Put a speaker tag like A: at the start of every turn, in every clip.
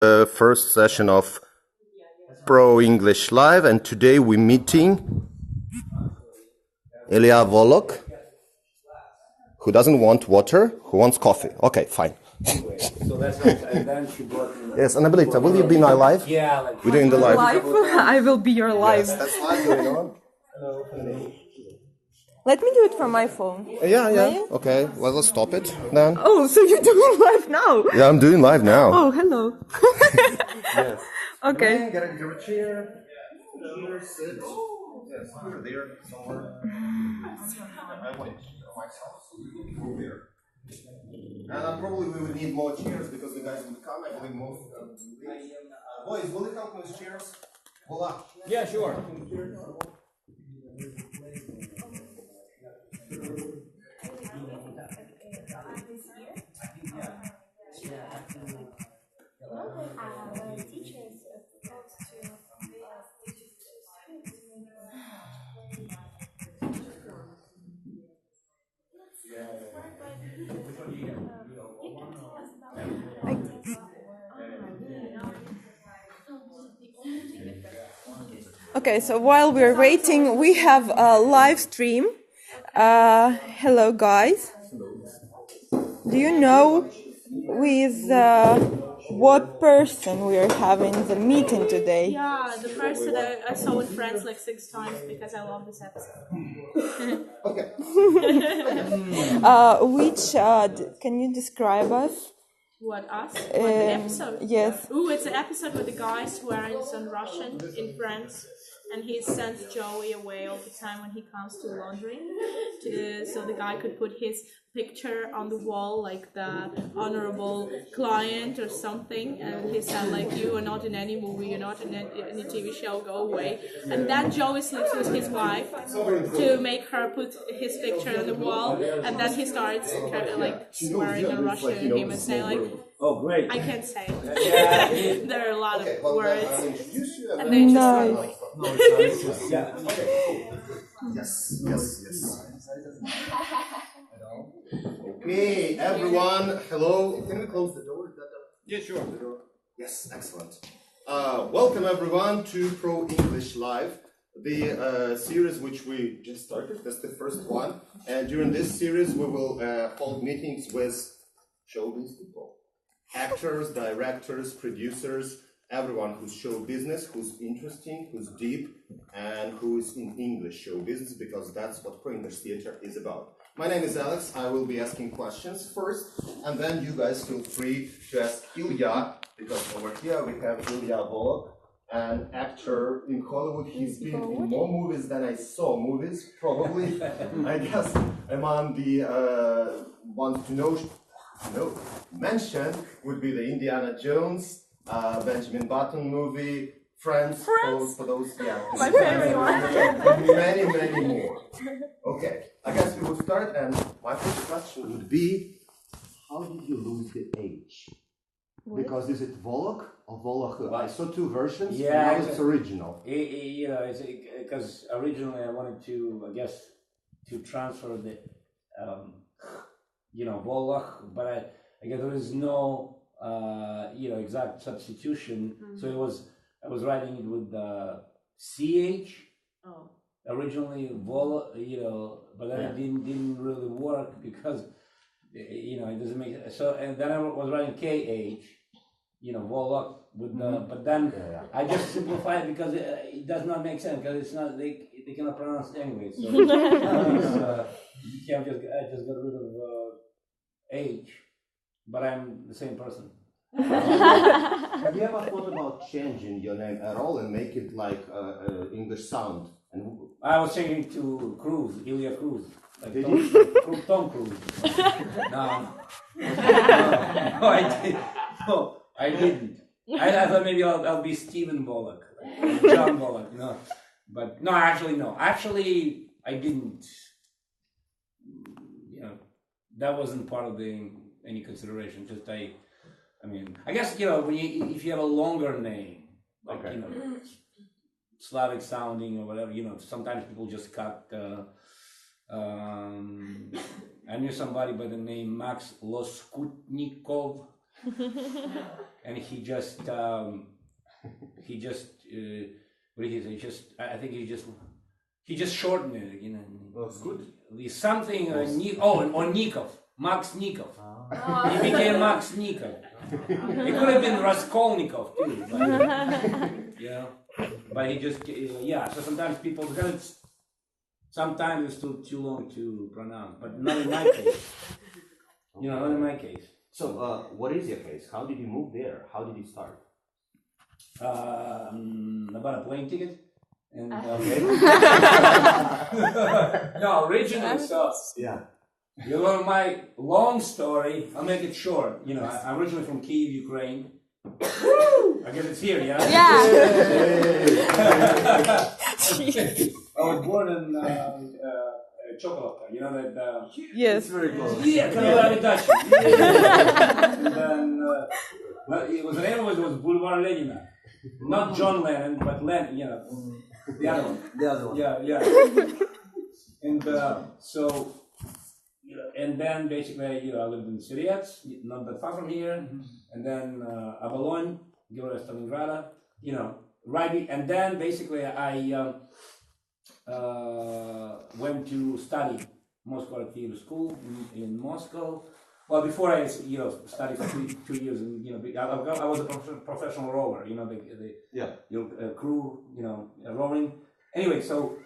A: First session of Pro English Live, and today we're meeting Ilia Volok, who doesn't want water, who wants coffee. Okay, fine.
B: So that's what, and then she brought me.
A: Yes, Annabelita, will you be my live?
B: Yeah, like
A: We're doing the live.
C: I will be your live.
A: Yes, that's live going on.
C: Let me do it from my phone.
A: Yeah. Okay, well, let's stop it then.
C: Oh, so you're doing live now?
A: Yeah, I'm doing live now.
C: Oh, hello.
A: Yes.
C: Okay.
A: Get a chair. Here, sit. Yes, over there, somewhere. I went myself, so we can go there. And probably we would need more chairs because the guys would come. I believe most of them will leave. Boys, will you help me with chairs? Voila.
B: yeah, sure.
C: Okay, so while we're waiting, we have a live stream. Hello, guys. Do you know with what person we are having the meeting today?
D: Yeah, the person I saw with friends like 6 times because I love this episode.
A: Okay.
C: Can you describe us?
D: What, us? What, the episode?
C: Yes.
D: Ooh, it's an episode with the guys who are in some Russian in France, and he sends Joey away all the time when he comes to laundry, so the guy could put his picture on the wall, like the honorable client or something, and he said like, you are not in any movie, you're not in any TV show, go away. And then Joey sleeps with his wife to make her put his picture on the wall, and then he starts like swearing in Russian at him and saying like,
B: Oh, great.
D: I can't say it. There are a lot of words, and they just run away.
A: Yes. Okay, everyone, hello. Can we close the door?
B: Yeah, sure.
A: Yes, excellent. Welcome everyone to Pro English Live, the series which we just started. That's the first one, and during this series we will hold meetings with showbiz people, actors, directors, producers, everyone who's show business, who's interesting, who's deep, and who is in English show business, because that's what ProEnglish Theatre is about. My name is Alex. I will be asking questions first, and then you guys feel free to ask Ilya, because over here we have Ilia Volok, an actor in Hollywood. He's been in more movies than I saw movies, probably. I guess among the ones to mention would be the Indiana Jones, Benjamin Button movie, Friends. For those, yeah.
C: My favorite one.
A: Many more. Okay, I guess we will start, and my first question would be, how did you lose the H? Because is it Volok or Volok? I saw two versions.
B: Yeah,
A: now it's original.
B: It's because originally I wanted to, I guess, to transfer the, Volok, but I guess there is no, exact substitution. So I was writing it with CH.
D: Oh.
B: Originally Volok, but then it didn't really work because, it doesn't make so. And then I was writing KH, Volok with the, but then I just simplified it because it does not make sense because it's not they cannot pronounce it anyway. So you can't just get rid of H, but I'm the same person.
A: Have you ever thought about changing your name at all and make it like English sound? And
B: I was changing to Cruz, Ilia Cruz, like Tom Cruise. No, I didn't. I thought maybe I'll be Stephen Bullock, John Bullock. No, but no, actually no. Actually, I didn't. That wasn't part of any consideration. Just I guess if you have a longer name, like Slavic sounding or whatever, sometimes people just cut. I knew somebody by the name Max Loskutnikov, and he just what did he say? I think he just shortened it, you know.
A: That's good.
B: Something or Nikov, Max Nikov. He became Max Nikov. He could have been Raskolnikov too, but, you know. But he just So sometimes people, because sometimes it's too long to pronounce, but not in my case. You know, not in my case.
E: So, what is your case? How did you move there? How did you start?
B: About a plane ticket. And
E: Okay.
B: no, originally, so
E: Yeah.
B: you know my long story. I'll make it short. You know, I'm originally from Kyiv, Ukraine. I guess it's here, yeah. I was born in Chocolate. You know that.
C: Yes.
E: Very close.
B: Yeah, kind of like a Dutch. And then, the name of it was Boulevard Lenina. Not John Lennon, but Len, you know, the other one.
E: The other one.
B: Yeah. And so, and then basically, you know, I lived in Syriets, not that far from here, and then Avalon, Gilroy Stalingrad, you know, right, and then basically I went to study Moscow Art Theatre School in Moscow. Well, before I, you know, studied for 2 years, and you know, I was a professional rower. You know, the crew, you know, rowing. Anyway, so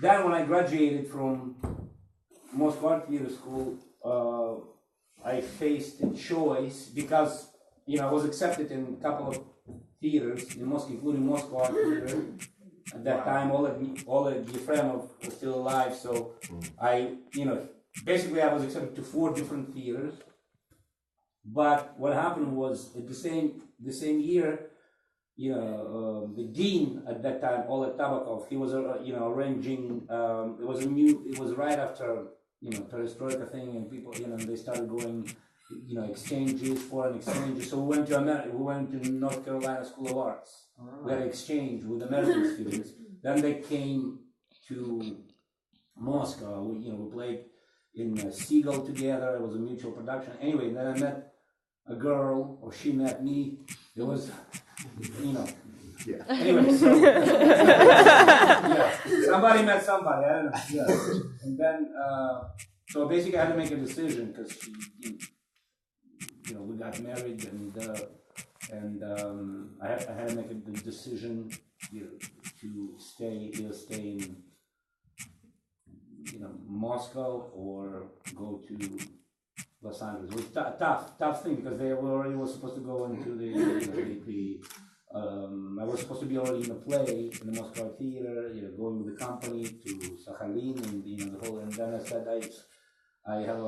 B: then when I graduated from Moscow Art Theatre School, I faced a choice because you know I was accepted in a couple of theaters in Moscow, including Moscow Art Theatre. At that time, Oleg Yefremov was still alive, so I, you know, basically I was accepted to 4 different theaters. But what happened was at the same year, you know, the dean at that time, Oleg Tabakov, he was you know arranging. It was right after you know perestroika thing, and people, you know, they started going, you know, foreign exchanges. So we went to America. We went to North Carolina School of Arts. We had an exchange with American students. Then they came to Moscow. We played in Seagull together. It was a mutual production. Anyway, then I met a girl, or she met me. It was, you know.
A: Yeah.
B: Anyway, so somebody met somebody. I don't know. Yeah. And then, so basically, I had to make a decision because she, you know, we got married, and I had to make a decision, you know, to either stay in, you know, Moscow or go to Los Angeles. It was tough thing because they already was supposed to go into I was supposed to be already in a play in the Moscow Theater, you know, going with the company to Sakhalin and you know the whole. And then I said I have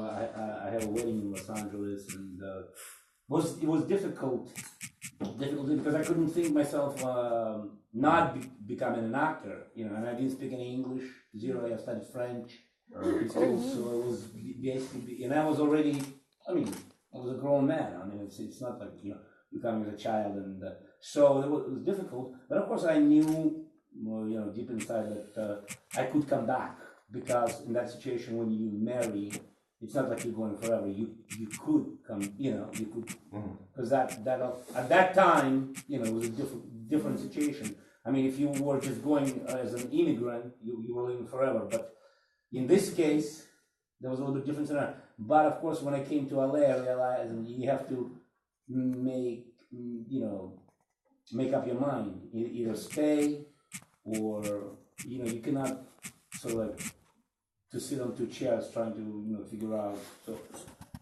B: a wedding in Los Angeles, and it was difficult because I couldn't think myself not becoming an actor, you know, and I didn't speak any English, zero. I studied French. So it was basically, and I was already, I mean, I was a grown man. I mean, it's not like, you know, you come as a child, and so it was difficult. But of course, I knew, you know, deep inside that I could come back, because in that situation, when you marry, it's not like you're going forever. You could come, you know, you could, because that at that time, you know, it was a different situation. I mean, if you were just going as an immigrant, you were living forever, but in this case, there was a little bit different. But of course, when I came to LA, I realized you have to make up your mind. Either stay, or you know, you cannot sort of like to sit on 2 chairs trying to, you know, figure out. So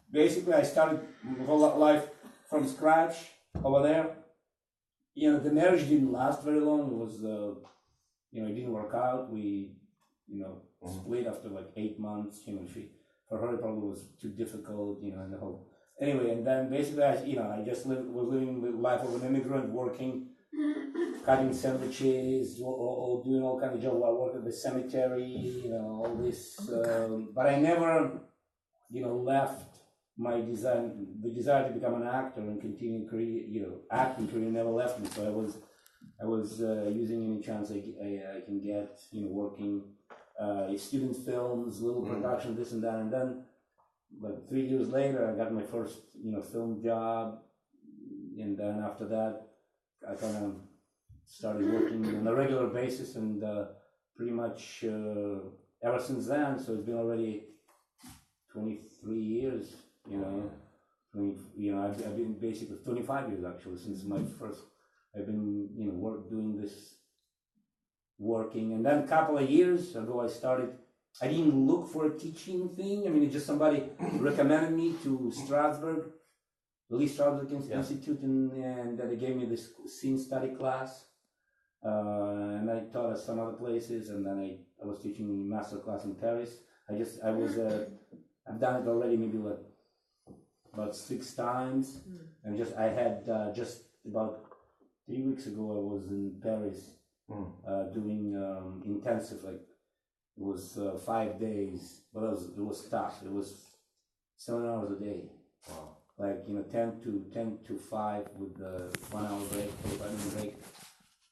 B: basically, I started my whole life from scratch over there. You know, the marriage didn't last very long. It was, you know, it didn't work out. We, you know, split after like 8 months. You know, for her it probably was too difficult. You know, and the whole. Anyway, and then basically, I just was living the life of an immigrant, working, cutting sandwiches, or doing all kind of jobs. I worked at the cemetery, you know, all this. But I never, you know, left my the desire to become an actor and continue career, you know, acting career never left me. So I was using any chance I can get, you know, working student films, little production, this and that, and then. Like 3 years later, I got my first, you know, film job. and then after that, I kind of started working on a regular basis, and pretty much ever since then. So it's been already 23 years. You know, I've been basically 25 years actually since my first. I've been doing this, working, and then a couple of years ago I started. I didn't look for a teaching thing. I mean, it's just somebody recommended me to Strasbourg, the Lee Strasberg Institute, and they gave me this scene study class. And I taught at some other places, and then I was teaching master class in Paris. I've done it already maybe like about 6 times, and I had just about 3 weeks ago I was in Paris doing intensive, like it was 5 days, but it was tough. It was 7 hours a day.
E: Wow.
B: Like 10 to 5 with 1 hour break, 45-minute break.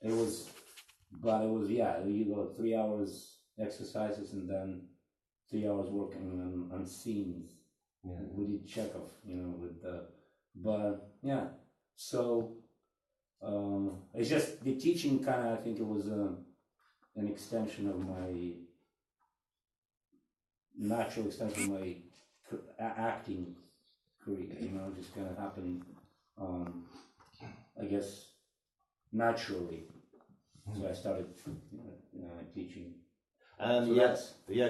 B: It was you go 3 hours exercises and then 3 hours working on scenes. Yeah. We did Chekhov, so it's just the teaching kind of, I think it was an extension of my natural extension of my acting career, just kind of happened, I guess, naturally. So I started teaching.
E: And
B: so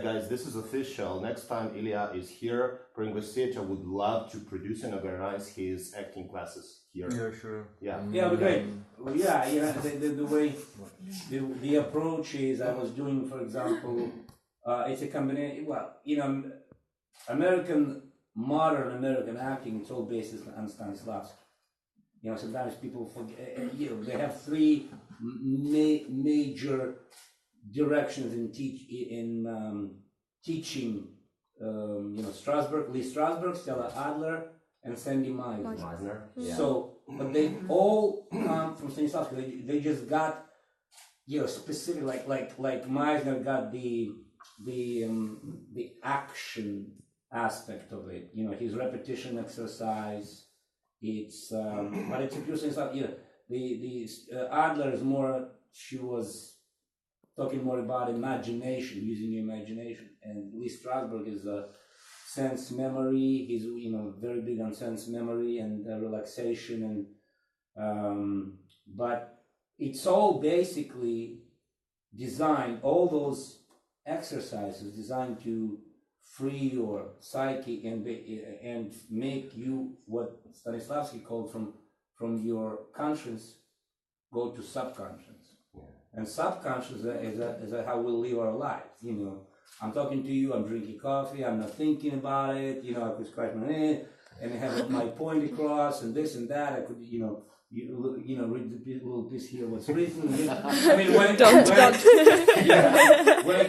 E: guys, this is official. Next time Ilia is here, ProEnglish Theatre would love to produce and organize his acting classes here.
F: Yeah, sure.
E: Yeah.
B: Yeah, great. Well, the way, the approach is, I was doing, for example, it's a combination, modern American acting, it's all based on Stanislavski. Sometimes people forget, they have 3 major directions in teaching, Strasberg, Lee Strasberg, Stella Adler, and Sandy Meisner.
E: Yeah.
B: So, but they all come from Stanislavski. They just got, specific, like Meisner got the action aspect of it. His repetition exercise. It's but it's a pure Stanislavski. The Adler is more. She was talking more about imagination, using your imagination, and Lee Strasberg is a sense memory. He's very big on sense memory and relaxation, and but it's all basically designed. All those exercises designed to free your psyche and make you what Stanislavski called from your conscious go to subconscious. And subconscious is how we live our lives. I'm talking to you, I'm drinking coffee, I'm not thinking about it, I could scratch my head and have my point across and this and that. I could, read the little piece here, what's written. I mean, when it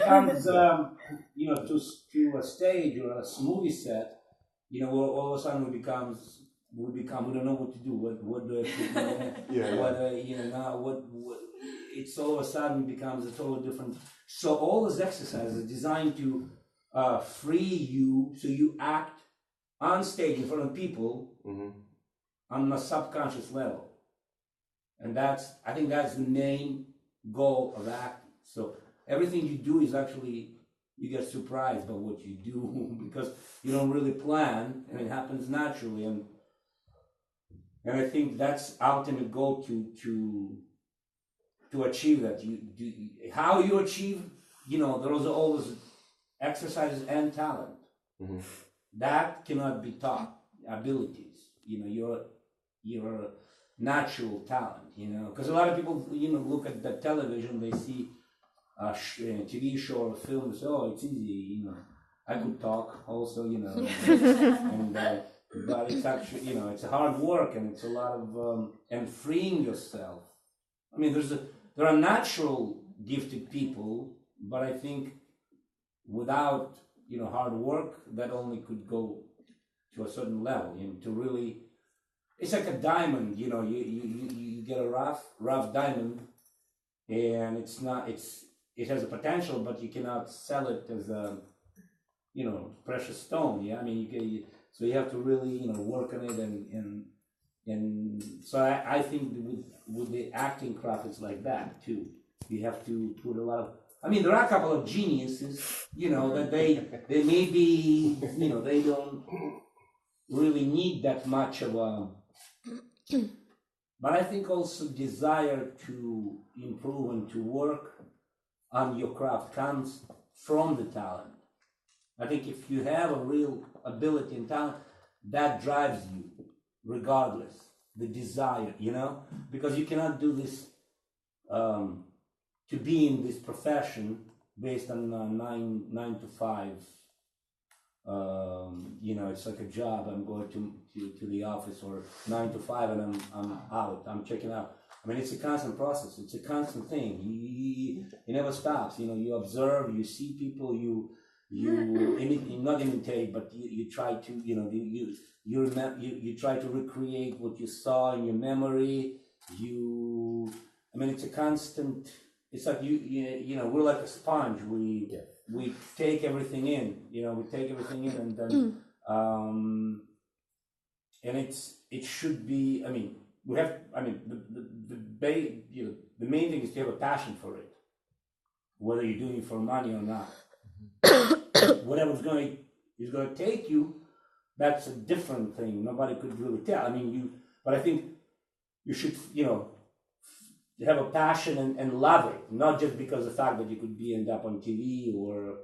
B: comes, to a stage or a movie set, all of a sudden we don't know what to do. What do I do? It's all of a sudden becomes a totally different. So all those exercises are designed to free you, so you act on stage in front of people on a subconscious level, and I think that's the main goal of acting. So everything you do is actually, you get surprised by what you do because you don't really plan, and it happens naturally, and I think that's ultimate goal to achieve that. How you achieve, there are always exercises and talent. That cannot be taught. Abilities, your natural talent, because a lot of people, look at the television, they see a TV show or a film, and say, oh, it's easy, I could talk also, and but it's actually, it's hard work, and it's a lot of and freeing yourself. I mean, there are natural gifted people, but I think without hard work, that only could go to a certain level. To really, it's like a diamond. You get a rough diamond, and it has a potential, but you cannot sell it as a precious stone. Yeah, I mean so you have to really work on it and And so I think with the acting craft, it's like that too. You have to put a lot of. I mean, there are a couple of geniuses, that they may be, they don't really need that much of a. But I think also desire to improve and to work on your craft comes from the talent. I think if you have a real ability and talent, that drives you, regardless, the desire, because you cannot do this to be in this profession based on 9 to 5. It's like a job. I'm going to the office, or 9 to 5, and I'm out. I'm checking out. I mean, it's a constant process. It's a constant thing. It never stops. You observe, you see people, you not imitate, but you try to, you try to recreate what you saw in your memory. It's a constant. It's like we're like a sponge. We take everything in. We take everything in, and then and it should be. We have. The main thing is to have a passion for it, whether you're doing it for money or not. Whatever is going to take you, that's a different thing. Nobody could really tell. But I think you should, have a passion and love it, not just because of the fact that you could end up on TV or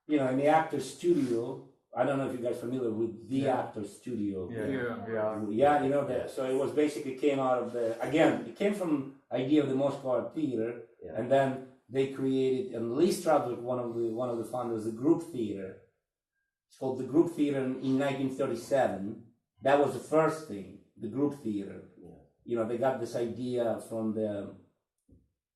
B: in the actor's studio. I don't know if you guys are familiar with the actor's studio. Yeah. That. So it was basically came out of it came from idea of the Moscow Theater, and then they created, and Lee Strasberg, one of the founders, the group theater. It's called the group theater in 1937. That was the first thing, the group theater. They got this idea from the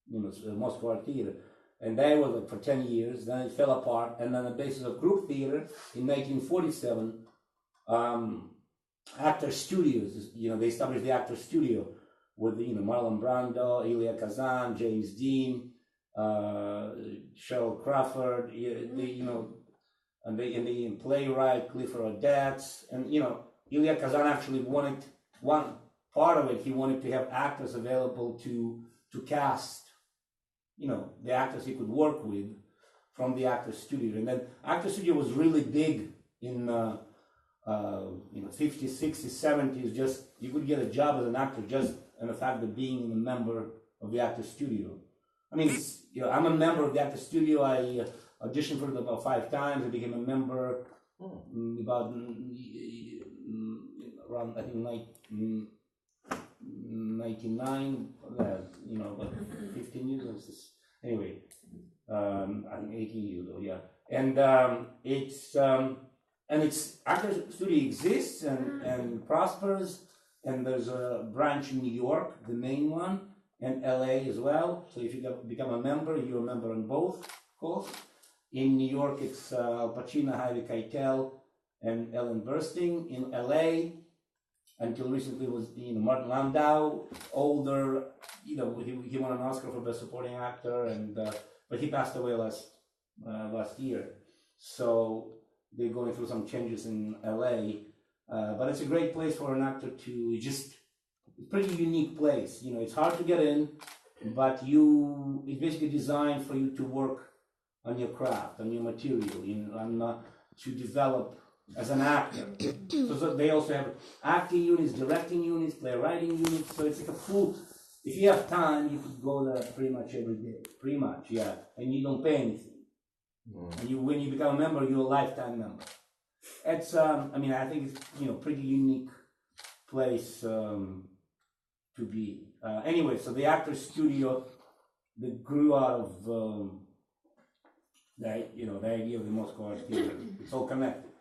B: Moscow Theater, and that was like for 10 years. Then it fell apart, and on the basis of group theater in 1947, actor studios. They established the actor studio with Marlon Brando, Elia Kazan, James Dean, Cheryl Crawford, and the playwright Clifford Odets, and Elia Kazan actually wanted one part of it. He wanted to have actors available to cast, the actors he could work with from the actor studio. And then actor studio was really big in 50s, 60s, 70s. Just you could get a job as an actor just in the fact of being a member of the actor studio. I'm a member of the actor studio. I auditioned for it about 5 times. I became a member about around, I think, 99, about 15 years. Anyway, I think 18 years ago, yeah. And it's actor studio exists and prospers. And there's a branch in New York, the main one, and LA as well. So if you become a member, you're a member on both, of course. In New York, it's Al Pacino, Harvey Keitel, and Ellen Burstyn. In LA, until recently, was Martin Landau, older. He won an Oscar for Best Supporting Actor, and but he passed away last year. So they're going through some changes in LA. But it's a great place for an actor to it's a pretty unique place. It's hard to get in, but it's basically designed for you to work on your craft, on your material, to develop as an actor. So they also have acting units, directing units, playwriting units. So it's like a full. If you have time, you could go there pretty much every day. Pretty much, yeah. And you don't pay anything. And when you become a member, you're a lifetime member. It's I think it's pretty unique place to be. Anyway, so the actor studio that grew out of the idea of the Moscow Art Theater. It's all connected.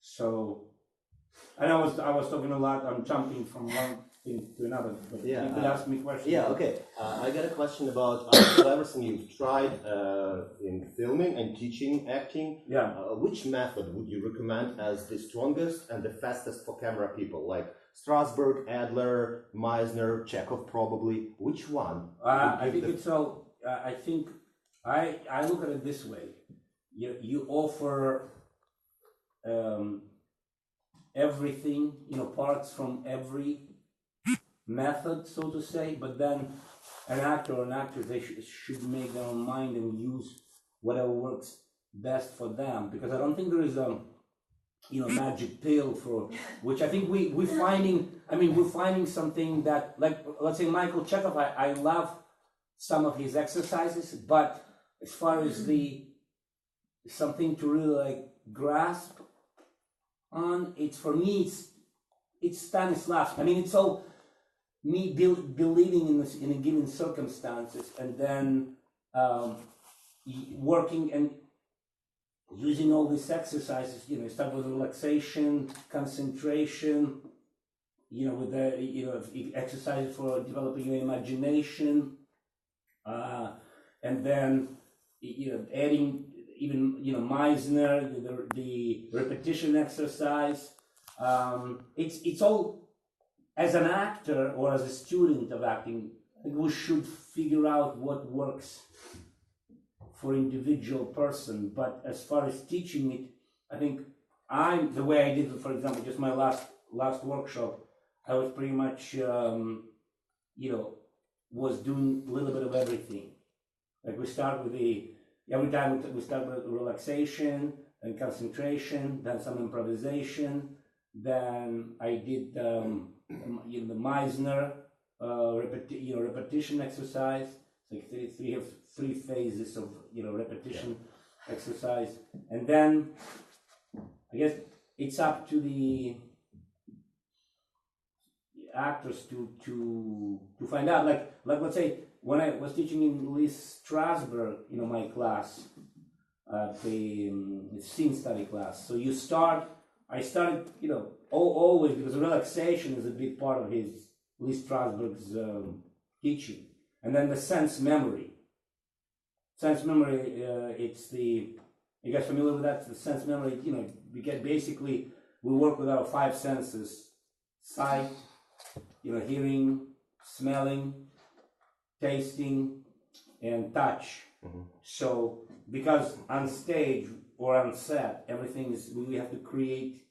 B: So, and I was talking a lot. I'm jumping from one thing to another. But you could ask me questions.
E: Yeah, okay. I got a question about everything you've tried in filming and teaching acting.
B: Yeah.
E: Which method would you recommend as the strongest and the fastest for camera people? Like Strasberg, Adler, Meisner, Chekhov, probably. Which one?
B: I think it's all. I think I look at it this way. You offer everything, parts from every method, so to say, but then an actor or an actress, they should make their own mind and use whatever works best for them, because I don't think there is a magic pill for which I think we're finding something that, like, let's say Michael Chekhov, I love some of his exercises, but as far as something to really like grasp on, for me it's Stanislavski. I mean, it's all me believing in a given circumstances, and then working and using all these exercises. Start with relaxation, concentration. With the exercises for developing your imagination, and then adding even Meisner, the repetition exercise. It's all. As an actor or as a student of acting, I think we should figure out what works for individual person. But as far as teaching it, I think the way I did it, for example, just my last workshop, I was pretty much, was doing a little bit of everything. Like we start with every time we start with relaxation and concentration, then some improvisation, then I did the Meisner repetition exercise. Like three phases of repetition exercise, and then I guess it's up to the actors to find out. Like let's say when I was teaching in Lee Strasberg, my class, the scene study class. So I started, always, because relaxation is a big part of Lee Strasberg's teaching. And then the sense memory. Sense memory, it's you guys familiar with that? The sense memory, we work with our five senses: sight, hearing, smelling, tasting, and touch. Mm-hmm. So, because on stage or on set, everything we have to create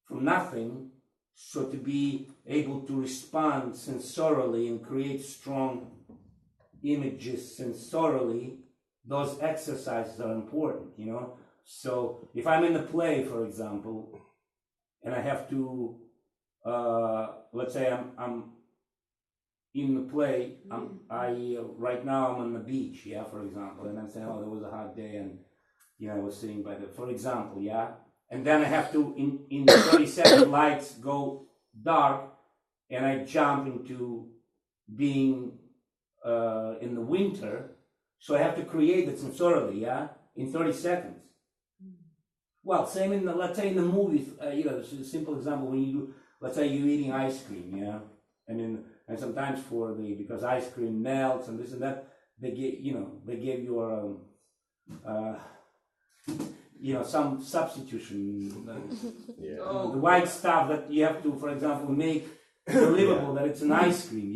B: from nothing, so to be able to respond sensorially and create strong images sensorially, those exercises are important, So if I'm in a play, for example, and I have to, let's say I'm in the play, right now I'm on the beach, for example, and I'm saying, there was a hot day, and I was sitting by for example, and then I have to, in 30-second lights go dark, and I jump into being in the winter, so I have to create it sensorially, in 30 seconds. Well, same let's say in the movies, it's a simple example, when you do, let's say you're eating ice cream, and sometimes because ice cream melts and this and that, they give you some substitution, the white stuff that you have to, for example, make believable that it's an ice cream,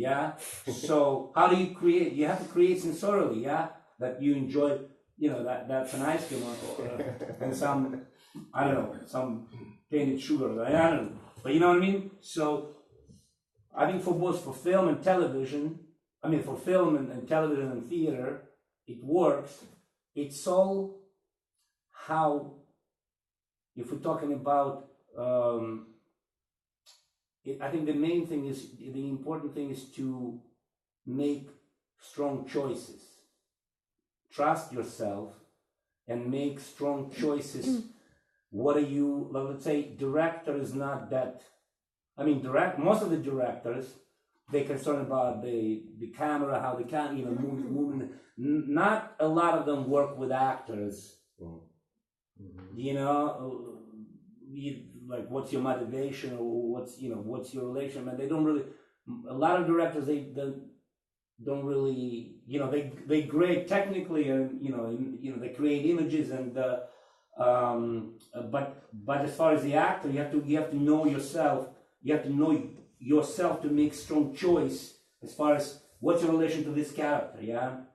B: So how do you create? You have to create sensorially, that you enjoy, that's an ice cream, and some, I don't know, some painted sugar, I don't know, but you know what I mean? So I think for film and television, for film and television and theater, it works. It's all how, if we're talking about, I think the important thing is to make strong choices. Trust yourself and make strong choices. What are you, let's say, director is not that, most of the directors, they're concerned about the camera, how they can, moving. Not a lot of them work with actors. Like, what's your motivation, or what's your relation? They don't really. A lot of directors, they don't really, they grade technically, and they create images, and but as far as the actor, you have to know yourself. You have to know yourself to make strong choice as far as what's your relation to this character.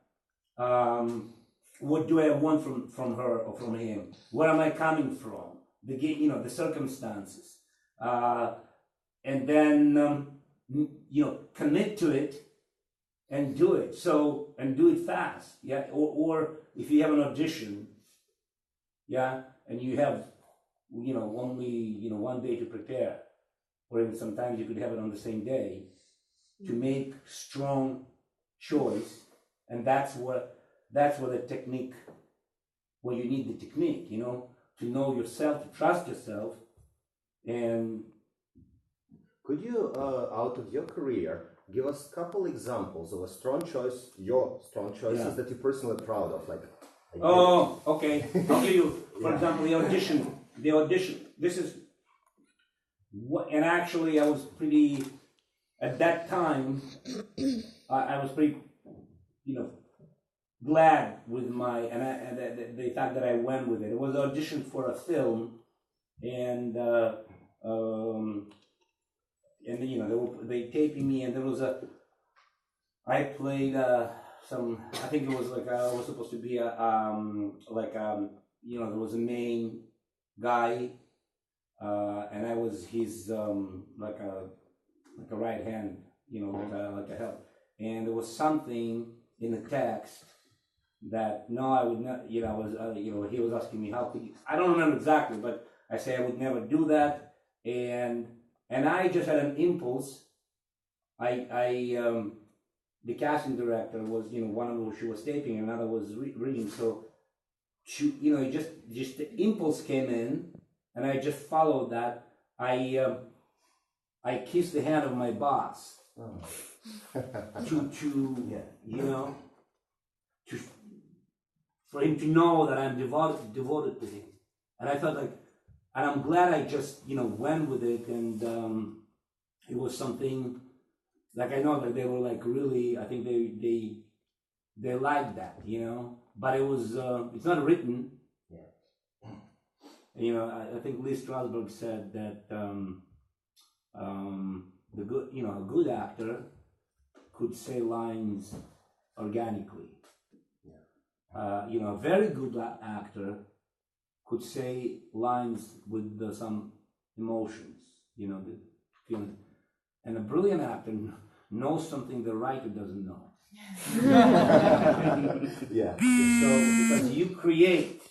B: What do I want from her or from him? Where am I coming from? The circumstances. and then commit to it and do it. So, and do it fast. Yeah. Or if you have an audition, yeah, and you have only 1 day to prepare, or even sometimes you could have it on the same day, to make strong choice. And that's what the technique, where you need the technique, to know yourself, to trust yourself. And
E: could you, out of your career, give us a couple examples of a strong choice, your strong choices that you're personally proud of?
B: Okay. I'll give you, for example, the audition. This is what, and actually I was pretty, at that time, I was pretty, glad with the fact that I went with it. It was an audition for a film, and they taping me, and there was I played I think it was like I was supposed to be there was a main guy, and I was his like a right hand, like a help, and there was something in the text that no, I would not, he was asking me how could you, I don't remember exactly, but I say I would never do that, and I just had an impulse. The casting director was, one of them she was taping, another was reading, so she, just the impulse came in, and I just followed that. I kissed the hand of my boss for him to know that I'm devoted to him, and I thought and I'm glad I just went with it, and it was something I know that they were really, I think they liked that, but it was it's not written. I think Lee Strasberg said that a good actor could say lines organically. A very good actor could say lines with some emotions, the feeling. And a brilliant actor knows something the writer doesn't know.
E: Yeah.
B: So because you create,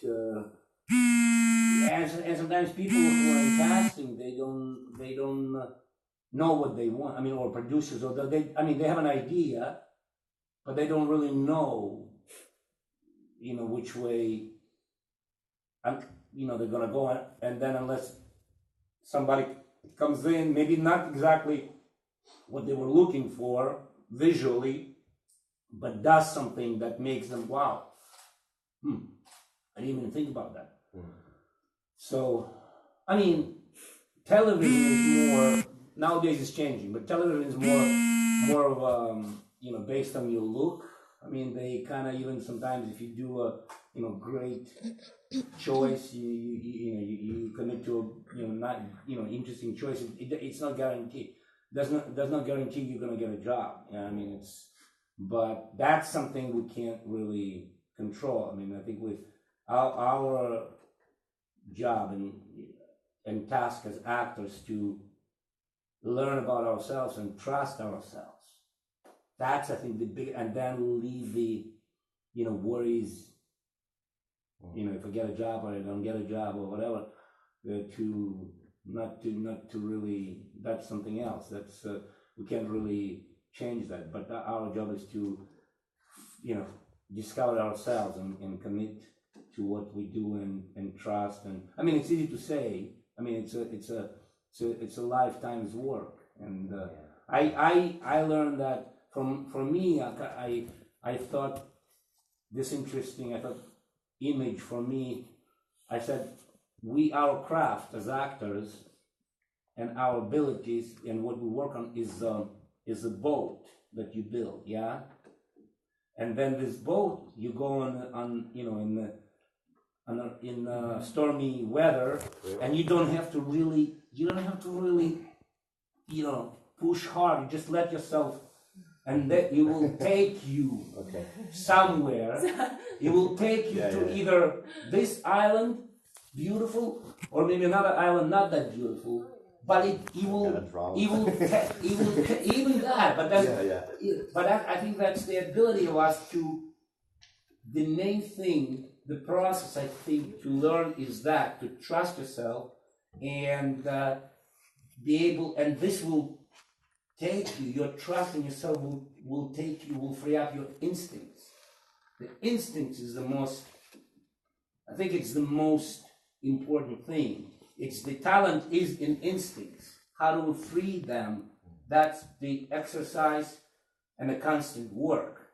B: and sometimes people who are in casting, they don't know what they want. I mean, or producers, or they have an idea, but they don't really know, which way, they're gonna go. And then unless somebody comes in, maybe not exactly what they were looking for visually, but does something that makes them, wow, I didn't even think about that. So, television is more, nowadays it's changing, but television is more of based on your look. They kind of, even sometimes if you do a great choice, you commit to a not interesting choice, it's not guaranteed. Does not guarantee you're going to get a job. But that's something we can't really control. I think with our job and task as actors to learn about ourselves and trust ourselves. That's, I think, the big, and then leave the worries. If I get a job or I don't get a job or whatever, to not to really, that's something else. That's we can't really change that. But our job is to discover ourselves and commit to what we do and trust. And it's easy to say. It's a lifetime's work. And I learned that for me. I thought this interesting. I thought image for me. I said, our craft as actors and our abilities and what we work on is a boat that you build, yeah. And then this boat, you go on in stormy weather, and you don't have to really, push hard. You just let yourself, and that it will take you somewhere. It will take you to either this island, beautiful, or maybe another island not that beautiful, but even that. But that's, but I think that's the ability of us to. The main thing, the process I think to learn is that to trust yourself and be able, and this will take you. Your trust in yourself will take you, will free up your instincts. The instincts is the most. I think it's the most important thing. It's the talent is in instincts. How to free them? That's the exercise and the constant work.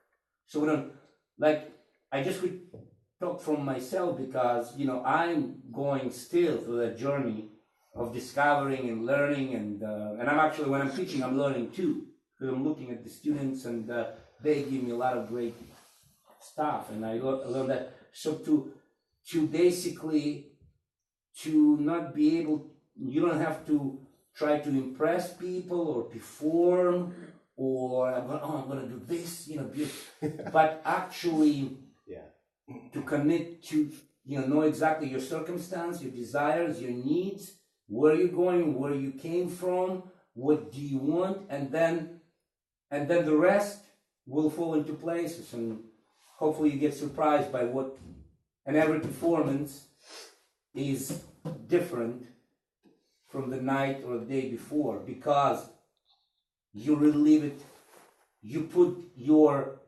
B: So we don't like. I just would talk from myself because I'm going still through that journey of discovering and learning, and I'm actually when I'm teaching, I'm learning too because I'm looking at the students and they give me a lot of great stuff, and I learn that. So to basically to not be able, you don't have to try to impress people or perform or I'm going to do this, but actually to commit to know exactly your circumstance, your desires, your needs, where you're going, where you came from, what do you want, and then the rest will fall into places, and hopefully you get surprised by what. And every performance is different from the night or the day before because you relive it. You put your,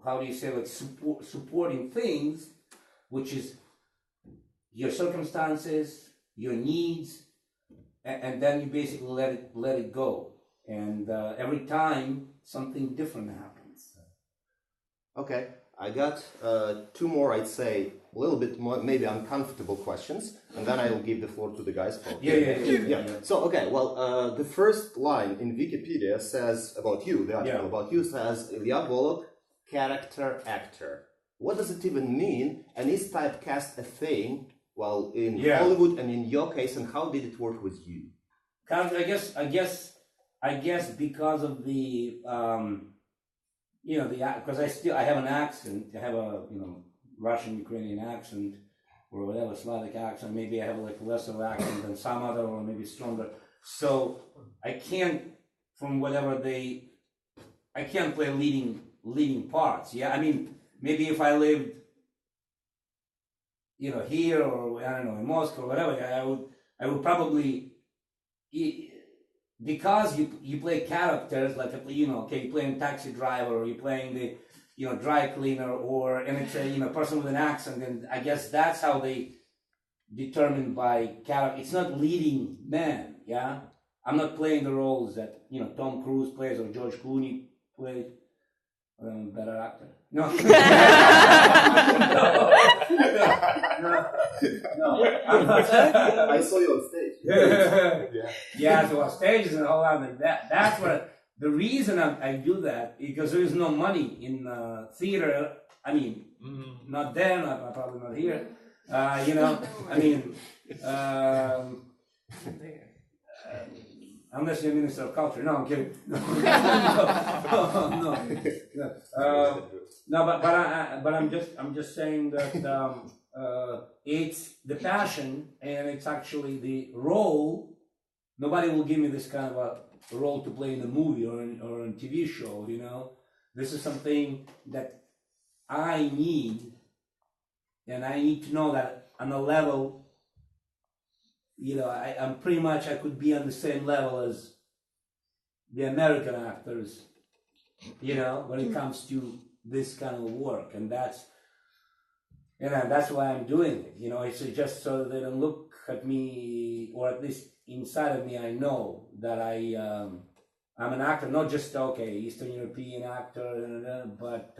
B: how do you say, like supporting things, which is your circumstances, your needs, and then you basically let it go. And every time something different happens.
E: Okay. I got two more, I'd say, a little bit more, maybe uncomfortable questions, and then I will give the floor to the guys. Yeah. So, okay, well, the first line in Wikipedia says about you, the article about you says, Ilia Volok, character actor. What does it even mean? And is typecast a thing, well, in Hollywood and in your case, and how did it work with you?
B: I guess because of the... because I have an accent. I have a Russian Ukrainian accent or whatever Slavic accent. Maybe I have like lesser accent than some other, or maybe stronger. So I can't, from whatever I can't play leading parts. Yeah, I mean maybe if I lived, here or I don't know in Moscow or whatever, I would probably. Because you play characters like you're playing taxi driver or you're playing the dry cleaner and it's a person with an accent, and I guess that's how they determine by character. It's not leading man, yeah. I'm not playing the roles that Tom Cruise plays or George Clooney plays. Better actor. No. No.
E: I saw you on stage.
B: So on stage and all that. That's what the reason I do that, because there is no money in theater. I mean, not there, probably not here. Unless you're Minister of Culture. No, I'm kidding. But I'm just saying that it's the passion, and it's actually the role. Nobody will give me this kind of a role to play in a movie or in a TV show. This is something that I need, and I need to know that on a level. I'm pretty much, I could be on the same level as the American actors, when it comes to this kind of work. And that's why I'm doing it. It's just so that they don't look at me, or at least inside of me, I know that I'm an actor, not just, Eastern European actor, but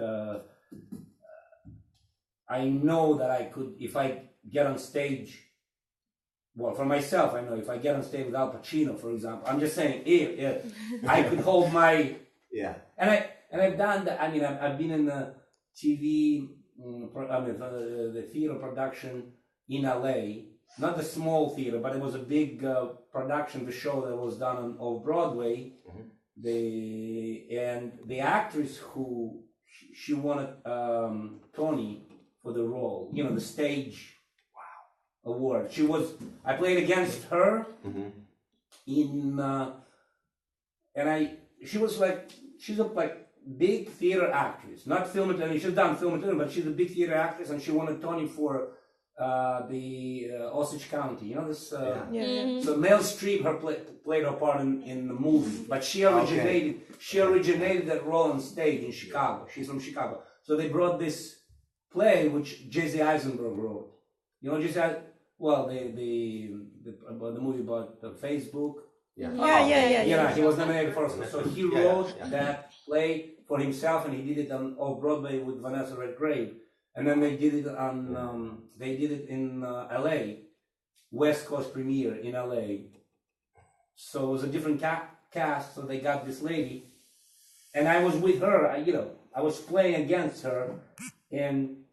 B: I know that I could, if I get on stage. Well, for myself, I know if I get on stage with Al Pacino, for example, I'm just saying, if I could hold my and I've done that. I mean, I've been in the TV, the theater production in LA, not the small theater, but it was a big production, the show that was done on off Broadway. The actress who she wanted Tony for the role, the stage. award. I played against her in, she's a big theater actress, not film and television. She's done film and television, but she's a big theater actress, and she won a Tony for the Osage County. You know this? So Meryl Streep played her part in the movie, but she originated that role on stage in Chicago. She's from Chicago, so they brought this play which Jesse Eisenberg wrote. You know Jesse? Well, the movie about Facebook. Yeah. He was nominated for Oscar, so he wrote that play for himself, and he did it on Off-Broadway with Vanessa Redgrave, and then they did it on in L.A. West Coast premiere in L.A. So it was a different cast. So they got this lady, and I was with her. I was playing against her, and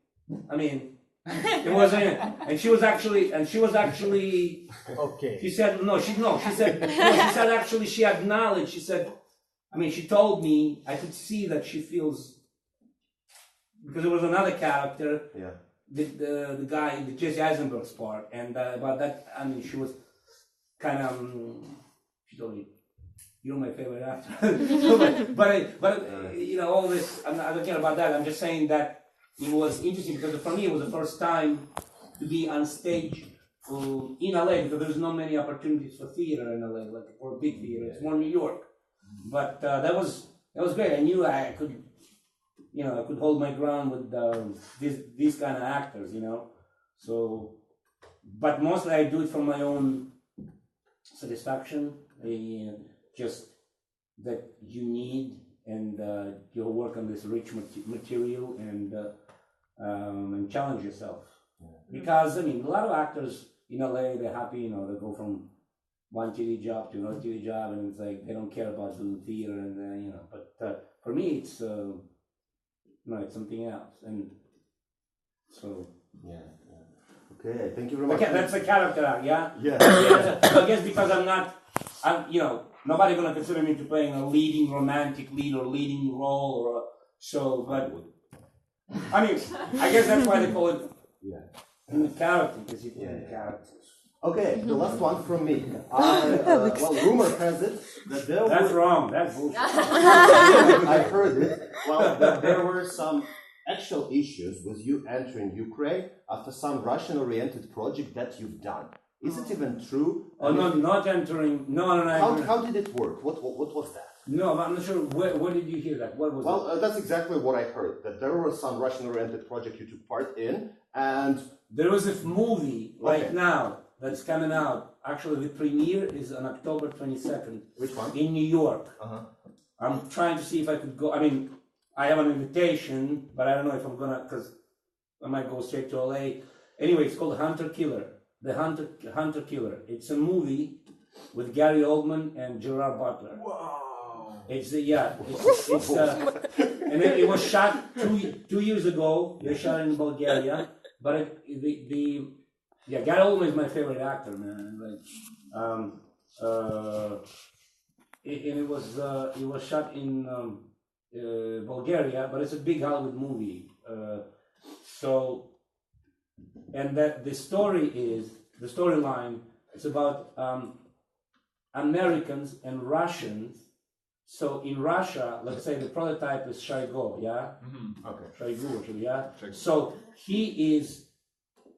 B: I mean. It wasn't, and she was actually. Okay. She said no. She said actually she acknowledged. She said, I mean, she told me I could see that she feels because there was another character. Yeah. The guy, the Jesse Eisenberg's part, and about that. I mean, she was kind of. She told me, "You're my favorite actor." but all this. I don't care about that. I'm just saying that. It was interesting because for me it was the first time to be on stage in LA because there's not many opportunities for theater in LA, like for big theater. It's more New York, but that was great. I knew I could, I could hold my ground with these kind of actors, So, but mostly I do it for my own satisfaction. Just that you need. And you'll work on this rich material and challenge yourself. Because, I mean, a lot of actors in LA, they're happy, they go from one TV job to another TV job, and it's like they don't care about doing theater, and then, But for me, it's it's something else. And so. Yeah.
E: Okay, thank you very much.
B: Okay, that's a character act, yeah?
E: Yeah.
B: I guess because nobody gonna consider me to playing a leading romantic lead or leading role but I mean I guess that's why they call it in the character because you play the characters.
E: Okay, the last one from me. Rumor has it that
B: That's wrong. That's bullshit.
E: I heard it. Well, that there were some actual issues with you entering Ukraine after some Russian-oriented project that you've done. Is it even true?
B: Oh, no, not entering. No.
E: How did it work? What was that?
B: No, I'm not sure. Where did you hear that? What was
E: it? That's exactly what I heard. That there was some Russian-oriented project you took part in, and
B: there was a movie right now that's coming out. Actually, the premiere is on October 22nd.
E: Which one?
B: In New York. I'm trying to see if I could go. I mean, I have an invitation, but I don't know if I'm gonna, because I might go straight to LA. Anyway, it's called Hunter Killer. The Hunter Killer. It's a movie with Gary Oldman and Gerard Butler.
E: Wow!
B: It's and it was shot two years ago. They shot it in Bulgaria, but Gary Oldman is my favorite actor, man. It was shot in Bulgaria, but it's a big Hollywood movie. And that the storyline is about Americans and Russians. So in Russia, let's say the prototype is Shoigu, yeah? Mm-hmm. Okay. Shoigu, actually, yeah? Shoigu. So he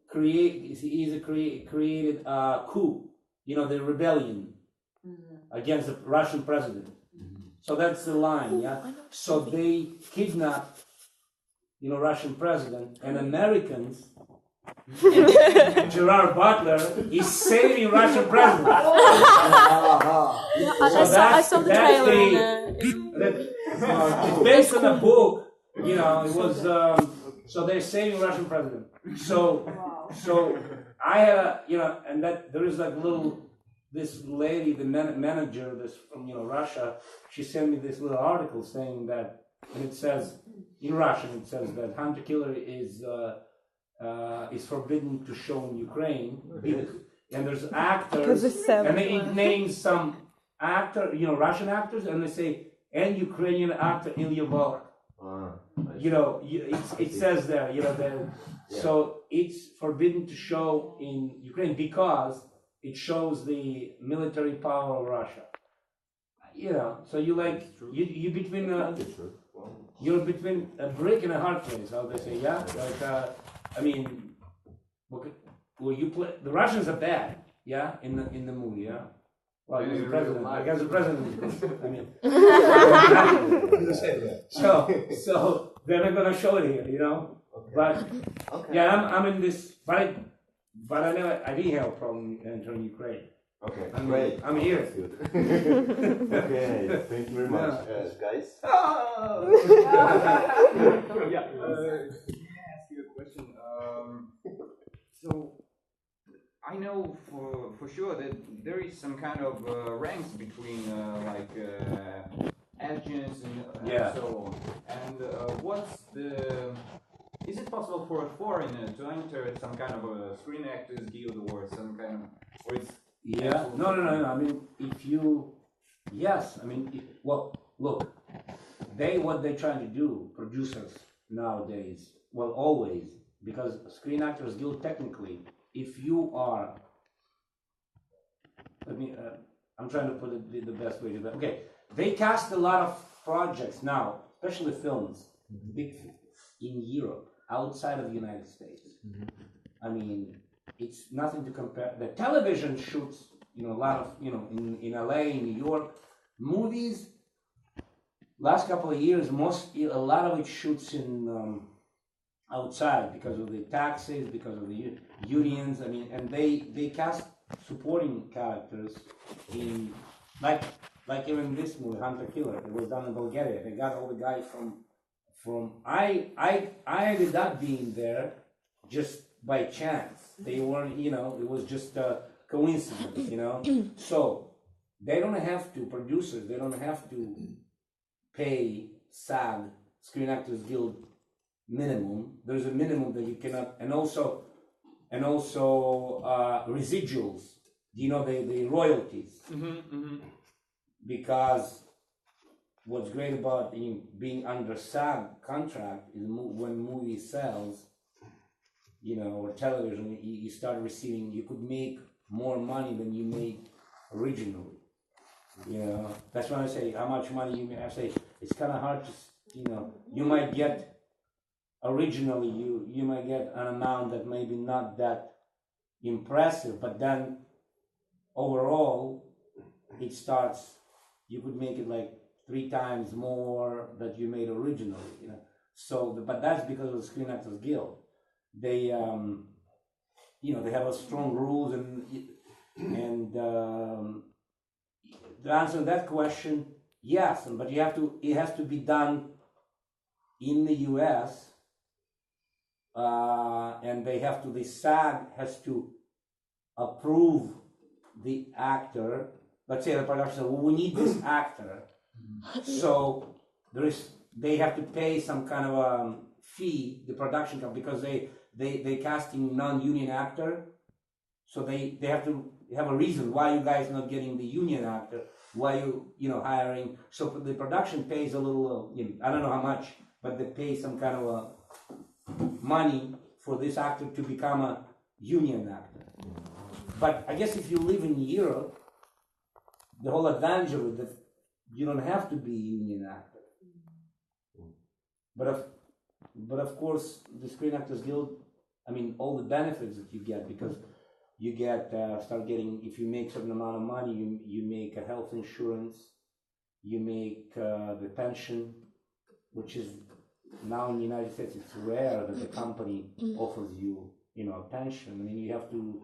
B: created a coup, the rebellion against the Russian president. Mm-hmm. So that's the line, yeah? So they kidnapped, Russian president, and Americans. Gerard Butler is saving Russian president.
D: I saw the trailer.
B: It's based on a book. It was. So they're saving Russian president. So I had and that there is this lady, the manager, this from Russia. She sent me this little article saying that, and it says in Russian, it says that Hunter Killer is forbidden to show in Ukraine, and there's actors, and they name some actor, Russian actors, and they say, and Ukrainian actor Ilia Volok. you know, it says there, you know, that so it's forbidden to show in Ukraine because it shows the military power of Russia. You know, so you like you between you're between a brick and a hard place, how they say, yeah. Like I mean, well, you play the Russians are bad, yeah, in the movie, yeah. Well, as a president, like as a president, I mean. So they're not gonna show it here, you know. Okay. But yeah, I'm in this, but I didn't have a problem entering Ukraine.
E: Okay,
B: great. I'm here.
E: Okay, thank you very much, guys.
F: Yeah. Can I ask you a question? So I know for sure that there is some kind of ranks between agents and so on. And is it possible for a foreigner to enter some kind of a Screen Actors Guild or some kind of, or it's
B: No. I mean, well, look, what they're trying to do, producers nowadays, well, always, because Screen Actors Guild technically, if you are, I'm trying to put it the best way to do it. Okay, they cast a lot of projects now, especially films, big in Europe, outside of the United States. I mean, it's nothing to compare. The television shoots, a lot of, in LA, in New York, movies. Last couple of years, a lot of it shoots in outside because of the taxes, because of the unions. I mean, and they cast supporting characters in like even this movie, Hunter Killer. It was done in Bulgaria. They got all the guys from. I ended up being there just by chance. They weren't, it was just a coincidence, So they don't have to, producers, they don't have to pay SAG, Screen Actors Guild minimum. There's a minimum that you cannot, and also residuals, the royalties. Because what's great about being under SAG contract is when movie sells, or television, you start receiving, you could make more money than you made originally. That's when I say how much money you make. I say it's kind of hard to, you might get, originally you might get an amount that maybe not that impressive, but then overall it starts, you could make it like 3 times more that you made originally, So, but that's because of the Screen Actors Guild. They, they have a strong rules and the answer to that question, yes, but it has to be done in the U.S. And the SAG has to approve the actor. Let's say the production says, well, we need this actor. So they have to pay some kind of fee, the production company, because they casting non-union actor. So they have to have a reason why you guys not getting the union actor, why you hiring. So the production pays a little, I don't know how much, but they pay some kind of money for this actor to become a union actor. But I guess if you live in Europe, the whole advantage of it, that you don't have to be a union actor. But of course, the Screen Actors Guild, all the benefits that you get, because you get, start getting, if you make a certain amount of money, you make a health insurance, you make the pension, which is now in the United States, it's rare that the company offers you, a pension. You have to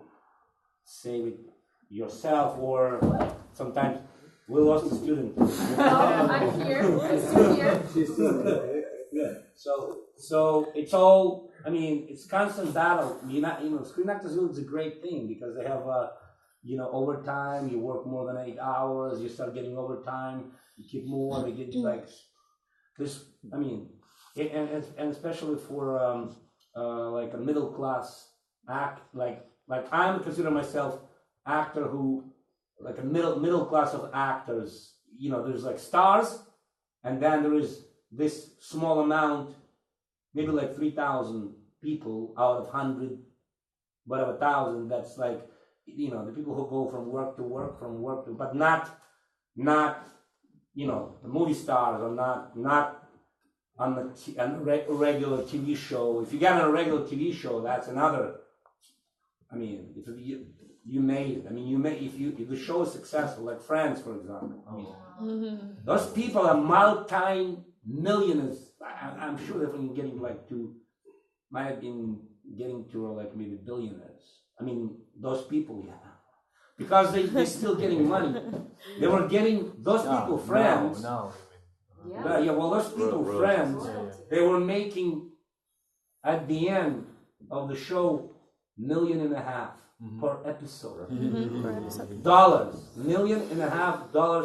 B: save it yourself, or sometimes we lost a student.
D: I'm here. I'm still here.
B: She's still here. Yeah. So it's all. It's constant battle. Screen Actors Guild is a great thing because they have, overtime. You work more than 8 hours. You start getting overtime. You keep more. They get like this. And especially for like a middle class act. Like I consider myself actor who, like a middle class of actors. There's like stars, and then there is this small amount maybe like 3,000 people out of 100, whatever thousand. That's like, you know, the people who go from work to work, but not, you know, the movie stars or not on a regular TV show. If you get on a regular TV show, that's another. I mean, if you made it. I mean, if the show is successful, like Friends, for example. I mean, those people are multi-millionaires. I'm sure they're getting might have been getting to like maybe billionaires. I mean, those people, yeah. Because they're still getting money. They were getting, those people, Friends. Yeah, well, those people, Friends, they were making, at the end of the show, $1.5 million per episode. Dollars. $1.5 million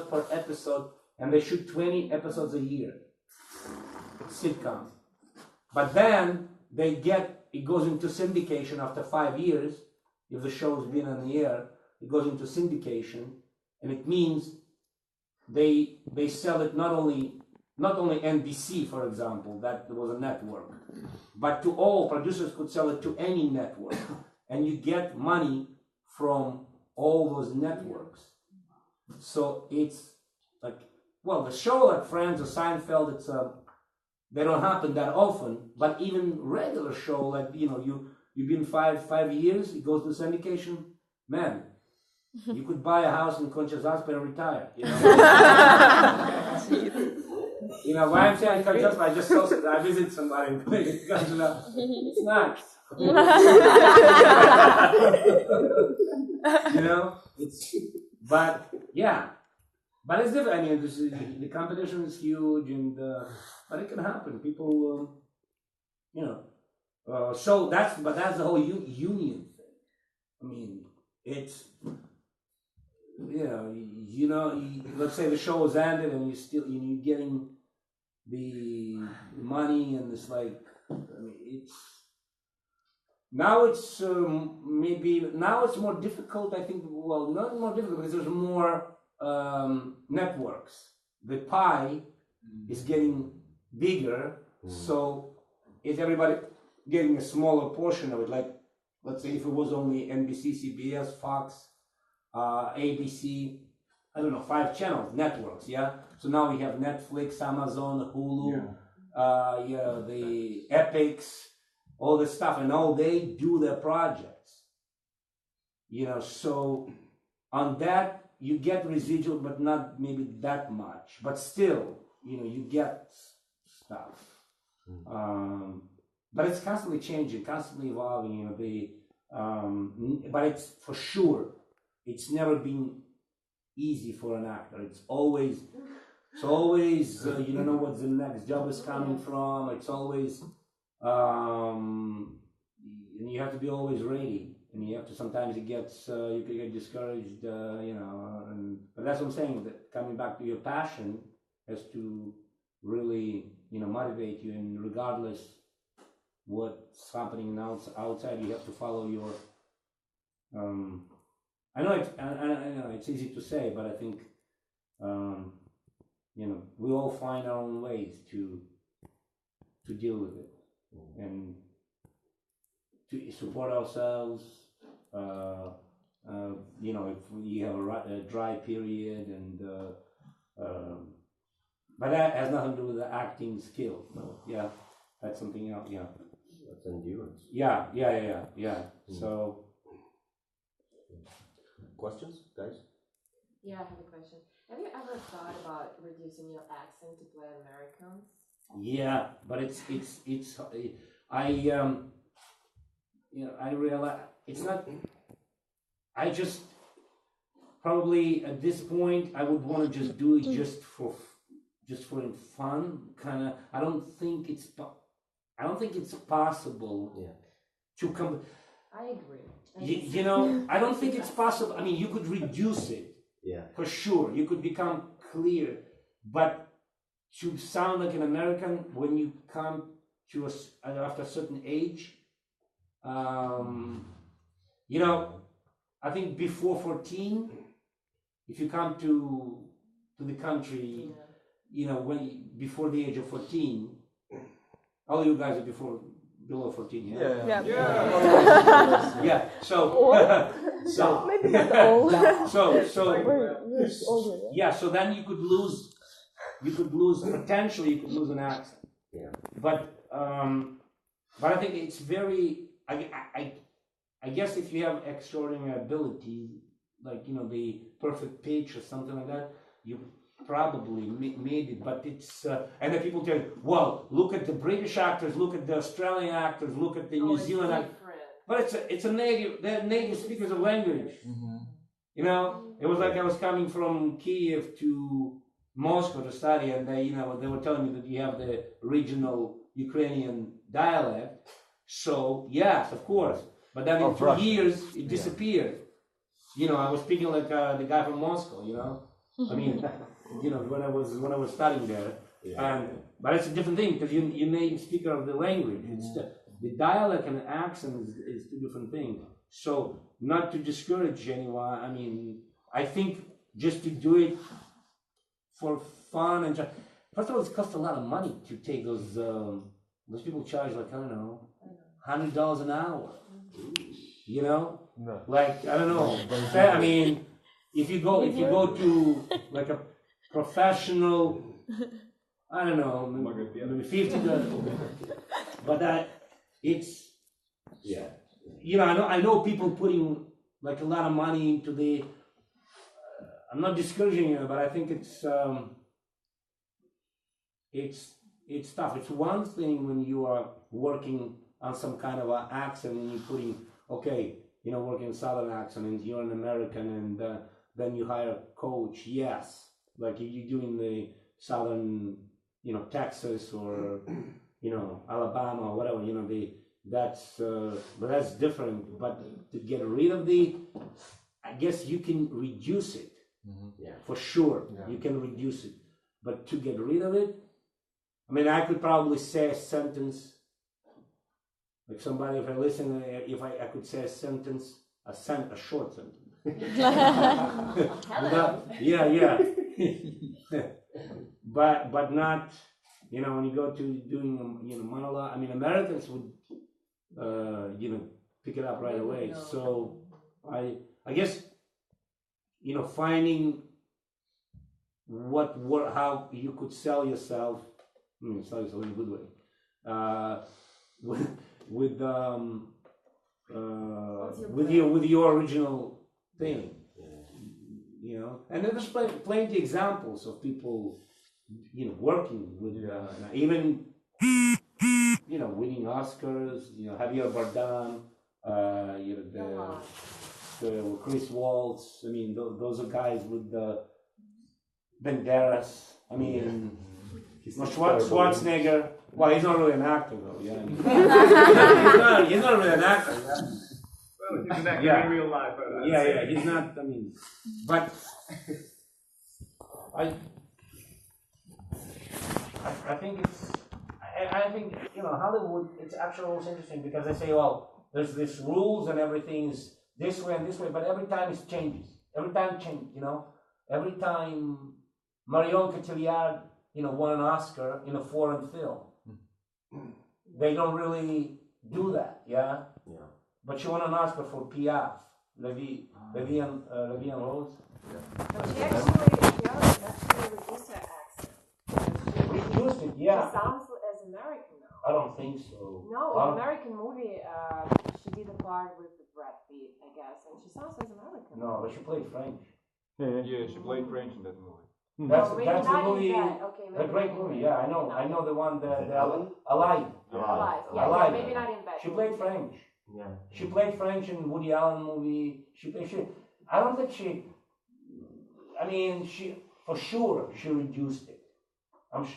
B: per episode, and they shoot 20 episodes a year. Sitcom. But then, it goes into syndication after 5 years. If the show's been on the air, it goes into syndication, and it means they sell it not only NBC, for example, that was a network, but to all producers could sell it to any network, and you get money from all those networks. So it's like, well, the show like Friends or Seinfeld, they don't happen that often, but even regular show, like, you know, you've been 5 years, it goes to syndication, man, you could buy a house in Concha's Husband and retire, you know. You know, why I'm saying Concha's Husband, I just saw something, I visit somebody in Concha's, it's nice. You know, but yeah, but it's different. I mean, the competition is huge, but it can happen. People, you know, so that's the whole union thing. I mean, it's, you know, let's say the show is ended and you're getting the money, and it's like, I mean, now it's more difficult, I think. Well, not more difficult, because there's more networks. The pie is getting bigger, so is everybody getting a smaller portion of it? Like, let's say if it was only NBC, CBS, Fox, ABC, I don't know, 5 channels, networks, yeah? So now we have Netflix, Amazon, Hulu, the Epics, all this stuff, and all they do their projects. You know, so on that, you get residual, but not maybe that much. But still, you know, you get stuff. But it's constantly changing, constantly evolving, you know, but it's for sure, it's never been easy for an actor. It's always, you don't know what the next job is coming from. It's always, and you have to be always ready. And you have to, sometimes you can get discouraged, you know, but that's what I'm saying, that coming back to your passion has to really, you know, motivate you, and regardless what's happening outside, you have to follow your, I know it's easy to say, but I think, you know, we all find our own ways to deal with it, and to support ourselves. You know, if we have a dry period, and but that has nothing to do with the acting skill. So, yeah, that's something else. Yeah,
E: that's endurance.
B: Yeah. So,
E: questions, guys?
G: Yeah, I have a question. Have you ever thought about reducing your accent to play Americans?
B: Yeah, but you know, I realize it's not. I just probably at this point I would want to just do it just for fun, kind of. I don't think it's possible to come.
G: I agree.
B: You know, I don't think it's possible. I mean, you could reduce it, for sure. You could become clear, but to sound like an American when you come to after a certain age. You know, I think before 14, if you come to the country, you know, before the age of 14, All you guys are below 14, yeah?
C: Yeah.
B: So, so,
C: Maybe not all.
B: so then you could lose, potentially you could lose an accent.
E: Yeah.
B: But I think it's very, I guess if you have extraordinary ability, like, the perfect pitch or something like that, you probably maybe, but it's, and then people tell you, well, look at the British actors, look at the Australian actors, look at the New Zealand actors. But they're native speakers of language. You know, it was like I was coming from Kyiv to Moscow to study, and they were telling me that you have the regional Ukrainian dialect. So yes, of course. But then in 2 years it disappeared. You know, I was speaking like the guy from Moscow. You know, I mean, when I was studying there, but it's a different thing because you're native speaker of the language. It's the dialect and the accent is two different things. So not to discourage anyone. I mean, I think just to do it for fun and first of all, it costs a lot of money to take those. Those people charge like, I don't know, $100 an hour. You know, like I don't know. I mean, if you go to like a professional, I don't know, maybe $50. But it's I know people putting like a lot of money into the. I'm not discouraging you, but I think it's tough. It's one thing when you are working on some kind of an accent and you're putting, working Southern accent and you're an American and then you hire a coach. Yes, like if you're doing the Southern, Texas or, Alabama or whatever, but that's different. But to get rid of I guess you can reduce it. For sure, you can reduce it. But to get rid of it, I mean, I could probably say a sentence, like somebody, if I listen, if I could say a sentence, a short sentence. But not, when you go to doing monologue, I mean, Americans would, pick it up right away. So I guess, finding how you could sell yourself, sell yourself in a good way, with your original thing, and then there's plenty examples of people, working with, even, winning Oscars, Javier Bardem, the Chris Waltz. I mean, those are guys with the Banderas. I mean, Schwarzenegger. Well, he's not really an actor, though. Yeah, he's not really an actor. Yeah?
H: Well, he's an actor in real life.
B: He's not. I mean, but I think it's. I think Hollywood. It's actually always interesting because they say, well, there's this rules and everything's this way and this way, but every time it changes. Every time it changes, Every time Marion Cotillard, won an Oscar in a foreign film. They don't really do that, yeah? But she won an Oscar for Piaf, Levi and Rose.
G: But she actually reduced her accent.
B: Reduced it, yeah.
G: She sounds as American now.
B: I don't think so.
G: No, in an American movie, she did a part with Brad Pitt, I guess, and she sounds as American.
B: No, but she played French.
F: Yeah, she played French in that movie.
B: That's a movie, a great movie. Yeah, I know the one, the Alive.
G: Yeah, maybe not in that.
B: She played French.
E: Yeah.
B: She played French in Woody Allen movie. I don't think she. I mean, for sure she reduced it. I'm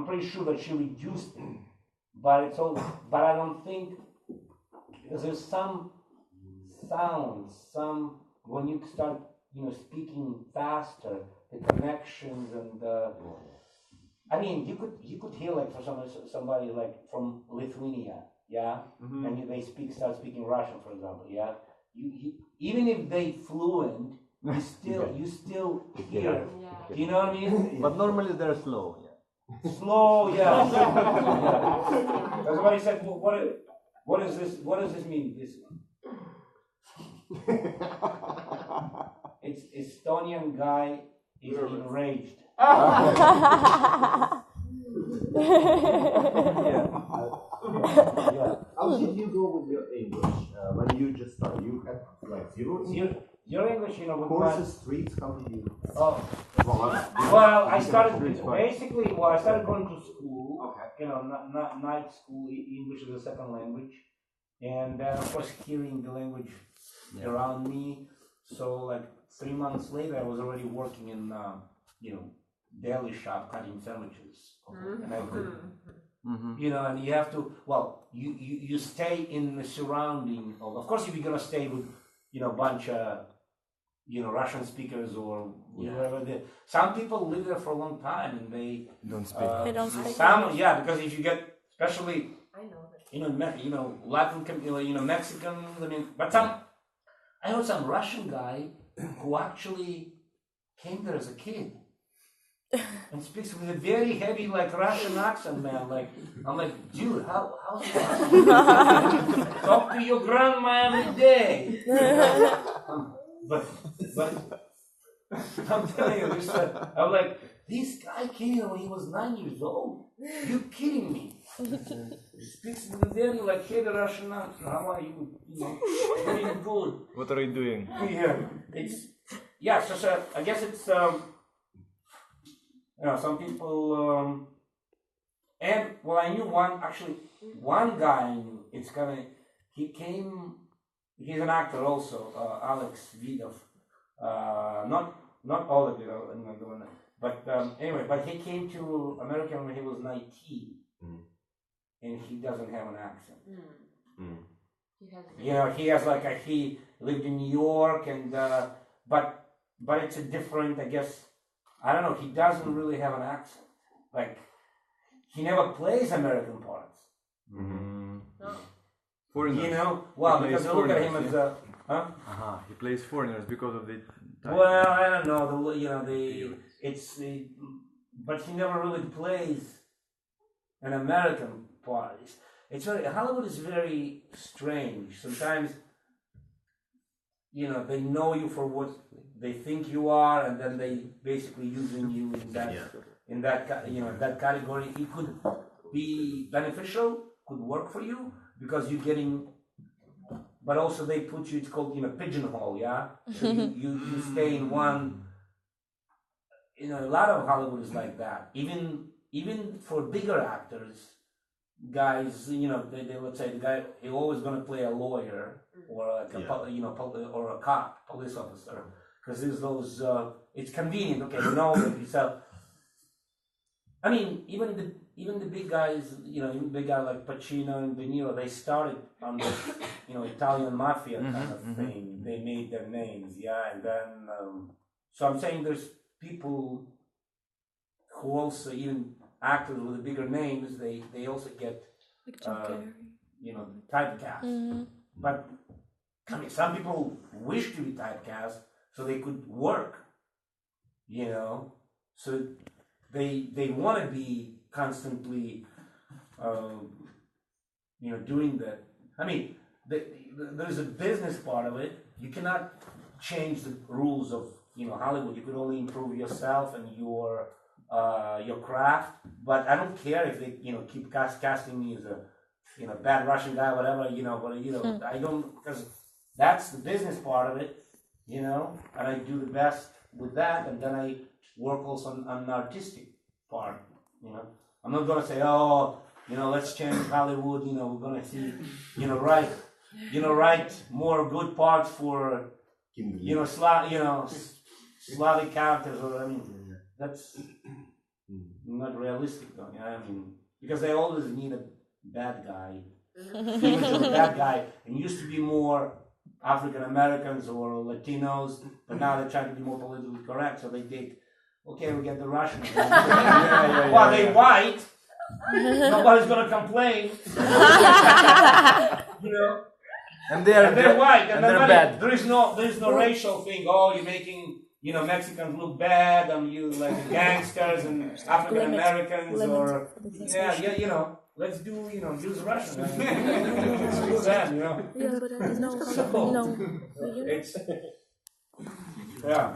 B: pretty sure that she reduced it. But I don't think because there's some sounds, when you start, speaking faster, the connections and I mean, you could hear like for somebody like from Lithuania, yeah, and they start speaking Russian, for example, yeah. You even if they fluent, you still hear. Do you know what I mean?
I: But normally they're slow,
B: Slow, yeah. That's why he said, well, what is this? What does this mean? This one. It's Estonian guy is enraged.
E: How did you go with your English when you just started? You had like zero
B: Your English, you know, with
E: courses, streets. How did you?
B: Oh, well, I started basically. Well, I started going to school.
E: Okay.
B: You know, not night school. English is a second language, and of course, hearing the language around me. So, like 3 months later, I was already working in, you know, deli shop cutting sandwiches, and I could. You know, and you have to. Well, you stay in the surrounding of course, if you're gonna stay with, you know, a bunch of, you know, Russian speakers or whatever. Some people live there for a long time and they
I: don't speak.
C: They don't speak.
B: Some, yeah, because if you get, especially,
G: I know that.
B: you know, Latin, you know, Mexicans. I mean, but I know some Russian guy who actually came there as a kid. And speaks with a very heavy, like, Russian accent, man. Like, I'm like, dude, how's it talk to your grandma every day. But I'm telling you, I'm like, this guy came here when he was 9 years old. You kidding me? He speaks with a very, like, heavy Russian accent. How are you? You know, very good.
I: What are you doing?
B: Yeah, so I guess it's, you know, some people, and, well, I knew one guy I knew, he's an actor also, Alex Vidov, not all of it, but anyway, but he came to America when he was 19, and he doesn't have an accent. You know, he has he lived in New York, and, but it's a different, I guess, I don't know, he doesn't really have an accent. Like, he never plays American parts.
I: Foreigners.
B: You know? Well, because they look at him as a... Huh?
I: He plays foreigners because of the...
B: Well, I don't know, but he never really plays an American part. Hollywood is very strange. Sometimes, you know, they know you for what they think you are, and then they basically using you in that category. It could be beneficial, could work for you because you're getting, but also they put you. It's called, you know, pigeonhole. Yeah, so you stay in one. You know, a lot of Hollywood is like that. Even for bigger actors, guys, you know, they would say the guy he's always going to play a lawyer or like or a cop, police officer. Because there's those, it's convenient. Okay, you know that yourself. I mean, even the big guys, you know, even big guys like Pacino and De Niro, they started on the, you know, Italian mafia kind of thing. They made their names, and then. So I'm saying there's people who also, even actors with bigger names, they also get, you know, typecast. But I mean, some people wish to be typecast so they could work, you know. So they want to be constantly, you know, doing that. I mean, there's a business part of it. You cannot change the rules of, you know, Hollywood. You could only improve yourself and your craft. But I don't care if they, you know, keep casting me as a, you know, bad Russian guy, whatever, you know. But, you know, I don't, because that's the business part of it, you know. And I do the best with that, and then I work also on the artistic part, you know. I'm not gonna say, oh, you know, let's change Hollywood. You know, we're gonna see, you know, write more good parts for, you know, Slavic characters, or I mean, that's not realistic, though. Yeah, I mean, because they always need a bad guy, image of a bad guy, and used to be more African Americans or Latinos, but now they're trying to be more politically correct, so they take, okay, we get the Russians. Well, they white. Nobody's gonna complain. You know. And they're white, and they're bad. There is no racial thing. Oh, you're making you know, Mexicans look bad on you, like gangsters and African Americans, or yeah, you know, let's do, you know, use Russian. Let's do that, you know.
D: Yeah, but I know
B: So,
D: no.
B: it's yeah.